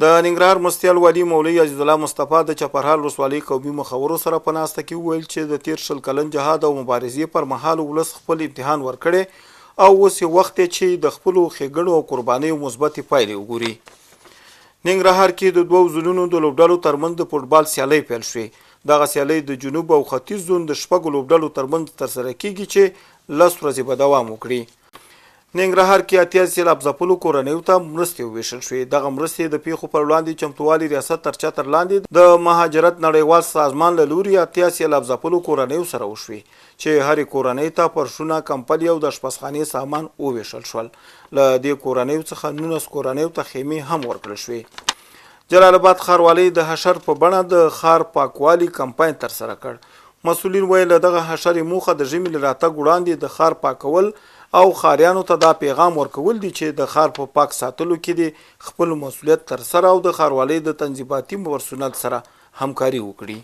د ننګرهار مرستیال والي مولوي عزیز الله مصطفی د چپرهار ولسوالۍ قومي مخورو سره په ناسته کې وویل چې د تیر شل کلن جهاد او مبارزې پر مهال ولس خپل امتحان ورکړی او اوس وخت چې د خپلو ښېګڼو او قربانیو مثبتې پایلې وګوري. ننګرهار کې د دوو زونونو د لوبډلو ترمنځ د فوټبال سیالۍ پیل شوې. دغه سیالۍ د جنوب او ختیځ زون د شپږو لوبډلو ترمنځ ترسره کیږي چې 10 ورځې به دوام وکړي. ننګرهار کې 80 سیلاب ځپلو کورنیو ته مرستې وویشل شوې. دغه مرستې د پیښو پر وړاندې چمتووالي ریاست تر چتر لاندې د مهاجرت نړیوال سازمان له لوري 80 سیلاب ځپلو کورنیو سره وشوې چې هرې کورنۍ ته پرشونه، کمپلې او د اشپزخانې سامان وویشل شول. له دې کورنیو څخه 19 کورنیو ته خیمې هم ورکړل شوې. جلالاباد ښاروالۍ د حشر په بڼه د ښار پاکوالي کمپاین ترسره کړ. مسؤلین ویل دغه حشرې موخه د ژمي له راتګ وړاندې د ښار پاکول او ښاریانو ته دا پیغام ورکول دي چې د ښار په پاک ساتلو کې د خپل مسؤلیت ترسره او د ښاروالۍ د تنظیماتي پرسونل سره همکاري وکړي.